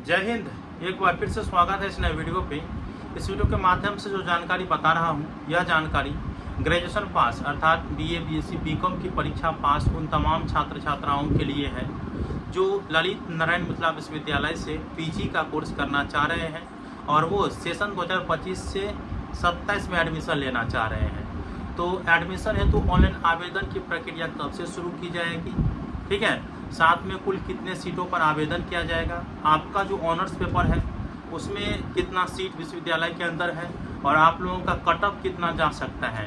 जय हिंद। एक बार फिर से स्वागत है इस नए वीडियो पे। इस वीडियो के माध्यम से जो जानकारी बता रहा हूँ, यह जानकारी ग्रेजुएशन पास अर्थात बीए, बीएससी, बीकॉम की परीक्षा पास उन तमाम छात्र छात्राओं के लिए है जो ललित नारायण मिथिला विश्वविद्यालय से पीजी का कोर्स करना चाह रहे हैं और वो सेशन 2025 से 27 में एडमिशन लेना चाह रहे हैं। तो एडमिशन है तो ऑनलाइन आवेदन की प्रक्रिया कब से शुरू की जाएगी, ठीक है, साथ में कुल कितने सीटों पर आवेदन किया जाएगा, आपका जो ऑनर्स पेपर है उसमें कितना सीट विश्वविद्यालय के अंदर है और आप लोगों का कट ऑफ कितना जा सकता है,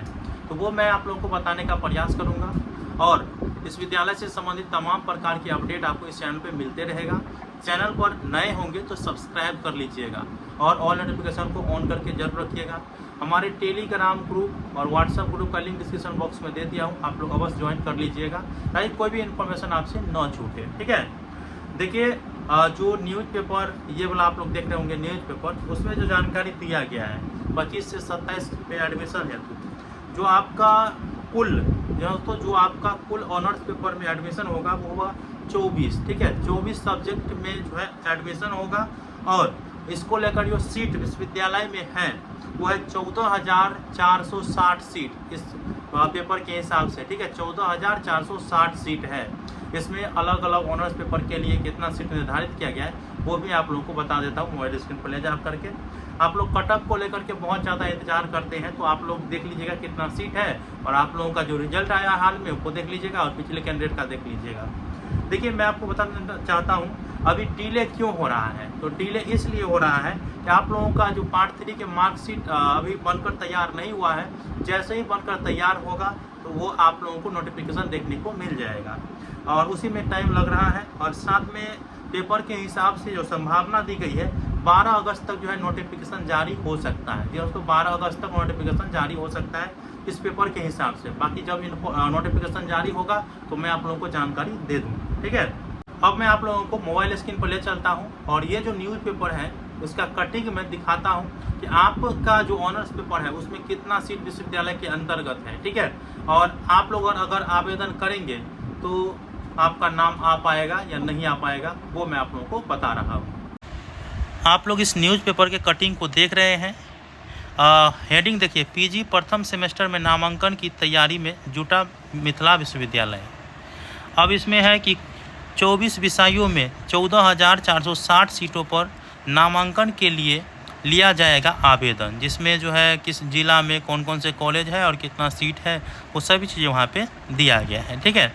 तो वो मैं आप लोगों को बताने का प्रयास करूंगा। और इस विद्यालय से संबंधित तमाम प्रकार की अपडेट आपको इस चैनल पे मिलते रहेगा। चैनल पर नए होंगे तो सब्सक्राइब कर लीजिएगा और ऑल नोटिफिकेशन को ऑन करके जरूर रखिएगा। हमारे टेलीग्राम ग्रुप और व्हाट्सएप ग्रुप का लिंक डिस्क्रिप्शन बॉक्स में दे दिया हूँ, आप लोग अवश्य ज्वाइन कर लीजिएगा ताकि कोई भी इन्फॉर्मेशन आपसे न छूटे, ठीक है। देखिए, जो न्यूज़ पेपर ये वाला आप लोग देख रहे होंगे न्यूज़ पेपर, उसमें जो जानकारी दिया गया है 25 से 27 में एडमिशन है, जो आपका कुल जो आपका कुल ऑनर्स पेपर में एडमिशन होगा वो होगा 24, ठीक है। 24 सब्जेक्ट में जो है एडमिशन होगा और इसको लेकर जो सीट विश्वविद्यालय में है वो है 14,460 सीट इस पेपर के हिसाब से, ठीक है। 14,460 सीट है। इसमें अलग अलग ऑनर्स पेपर के लिए कितना सीट निर्धारित किया गया है वो भी आप लोगों को बता देता हूँ मोबाइल स्क्रीन पर ले जा करके। आप लोग कट ऑफ को लेकर के बहुत ज़्यादा इंतजार करते हैं, तो आप लोग देख लीजिएगा कितना सीट है और आप लोगों का जो रिजल्ट आया हाल में वो देख लीजिएगा और पिछले कैंडिडेट का देख लीजिएगा। देखिए, मैं आपको बताना चाहता हूँ अभी डिले क्यों हो रहा है। तो डिले इसलिए हो रहा है कि आप लोगों का जो पार्ट 3 के मार्कशीट अभी बनकर तैयार नहीं हुआ है। जैसे ही बनकर तैयार होगा तो वो आप लोगों को नोटिफिकेशन देखने को मिल जाएगा और उसी में टाइम लग रहा है। और साथ में पेपर के हिसाब से जो संभावना दी गई है 12 अगस्त तक जो है नोटिफिकेशन जारी हो सकता है। दोस्तों, 12 अगस्त तक नोटिफिकेशन जारी हो सकता है इस पेपर के हिसाब से। बाकी जब नोटिफिकेशन जारी होगा तो मैं आप लोगों को जानकारी दे दूँगा, ठीक है। अब मैं आप लोगों को मोबाइल स्क्रीन पर ले चलता हूं और ये जो न्यूज़ पेपर है उसका कटिंग में दिखाता हूं कि आपका जो ऑनर्स पेपर है उसमें कितना सीट विश्वविद्यालय के अंतर्गत है, ठीक है। और आप लोग अगर आवेदन करेंगे तो आपका नाम आ पाएगा या नहीं आ पाएगा वो मैं आप लोगों को बता रहा हूँ। आप लोग इस न्यूज़ पेपर के कटिंग को देख रहे हैं। हेडिंग देखिए, पीजी प्रथम सेमेस्टर में नामांकन की तैयारी में जुटा मिथिला विश्वविद्यालय। अब इसमें है कि 24 विषयों में 14,460 सीटों पर नामांकन के लिए लिया जाएगा आवेदन, जिसमें जो है किस जिला में कौन कौन से कॉलेज है और कितना सीट है वो सभी चीज़ें वहाँ पे दिया गया है, ठीक है।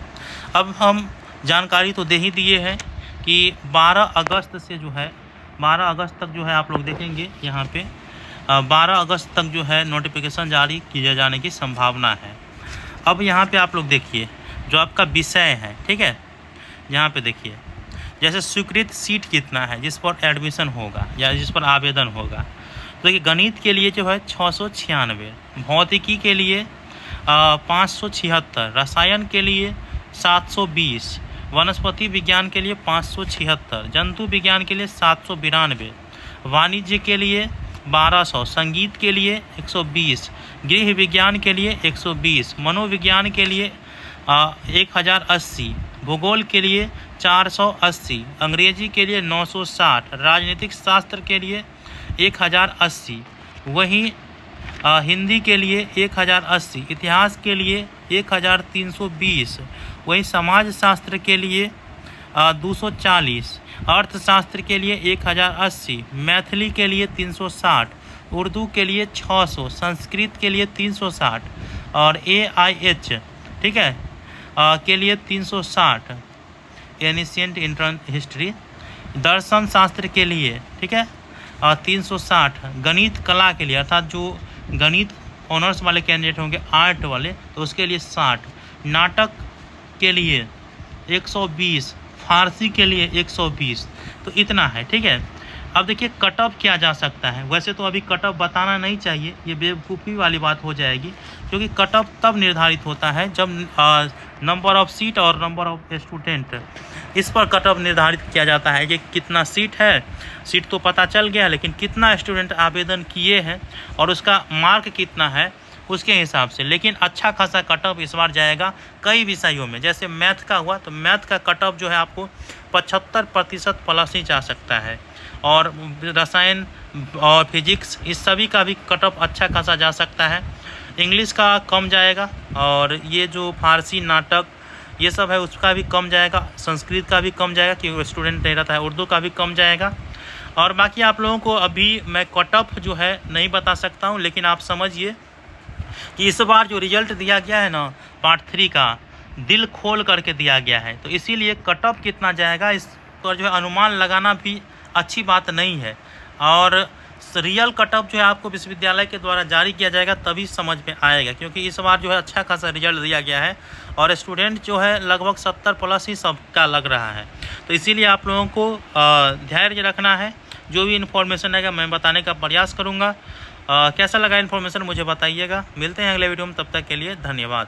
अब हम जानकारी तो दे ही दिए हैं कि 12 अगस्त से जो है 12 अगस्त तक जो है आप लोग देखेंगे यहाँ पे 12 अगस्त तक जो है नोटिफिकेशन जारी किए जाने की संभावना है। अब यहाँ पे आप लोग देखिए जो आपका विषय है, ठीक है, यहाँ पे देखिए जैसे स्वीकृत सीट कितना है जिस पर एडमिशन होगा या जिस पर आवेदन होगा। तो देखिए, गणित के लिए जो है 696, भौतिकी के लिए 576, रसायन के लिए 720, वनस्पति विज्ञान के लिए 576, जंतु विज्ञान के लिए 792, वाणिज्य के लिए 1200, संगीत के लिए 120, गृह विज्ञान के लिए 120, मनोविज्ञान के लिए 1080, भूगोल के लिए 480, अंग्रेजी के लिए 960, राजनीतिक शास्त्र के लिए 1080, वहीं हिंदी के लिए 1080, इतिहास के लिए 1320, वहीं समाज शास्त्र के लिए 240, अर्थशास्त्र के लिए 1080, मैथिली के लिए 360, उर्दू के लिए 600, संस्कृत के लिए 360 और AIH, ठीक है, के लिए 360, एनिशिएंट इंडियन हिस्ट्री, दर्शन शास्त्र के लिए, ठीक है, 360, गणित कला के लिए अर्थात जो गणित ऑनर्स वाले कैंडिडेट होंगे आर्ट वाले तो उसके लिए 60, नाटक के लिए 120, फारसी के लिए 120, तो इतना है, ठीक है। अब देखिए कट ऑफ क्या जा सकता है। वैसे तो अभी कट ऑफ बताना नहीं चाहिए, ये बेवकूफ़ी वाली बात हो जाएगी, क्योंकि कट ऑफ तब निर्धारित होता है जब नंबर ऑफ़ सीट और नंबर ऑफ़ स्टूडेंट इस पर कट ऑफ निर्धारित किया जाता है कि कितना सीट है। सीट तो पता चल गया, लेकिन कितना स्टूडेंट आवेदन किए हैं और उसका मार्क कितना है उसके हिसाब से। लेकिन अच्छा खासा कट ऑफ इस बार जाएगा कई विषयों में। जैसे मैथ का हुआ तो मैथ का कट ऑफ जो है आपको 75% प्लस ही जा सकता है। और रसायन और फिजिक्स, इस सभी का भी कट ऑफ अच्छा खासा जा सकता है। इंग्लिश का कम जाएगा, और ये जो फारसी नाटक ये सब है उसका भी कम जाएगा, संस्कृत का भी कम जाएगा क्योंकि स्टूडेंट नहीं रहता है, उर्दू का भी कम जाएगा। और बाकी आप लोगों को अभी मैं कट ऑफ जो है नहीं बता सकता हूँ, लेकिन आप समझिए कि इस बार जो रिजल्ट दिया गया है ना पार्ट 3 का, दिल खोल करके दिया गया है, तो इसीलिए कट ऑफ कितना जाएगा इस पर जो है अनुमान लगाना भी अच्छी बात नहीं है। और रियल कट ऑफ जो है आपको विश्वविद्यालय के द्वारा जारी किया जाएगा तभी समझ में आएगा, क्योंकि इस बार जो है अच्छा खासा रिजल्ट दिया गया है और स्टूडेंट जो है लगभग 70+ ही सबका लग रहा है। तो इसीलिए आप लोगों को धैर्य रखना है। जो भी इन्फॉर्मेशन है मैं बताने का प्रयास करूँगा। कैसा लगा इन्फॉर्मेशन मुझे बताइएगा। मिलते हैं अगले वीडियो में, तब तक के लिए धन्यवाद।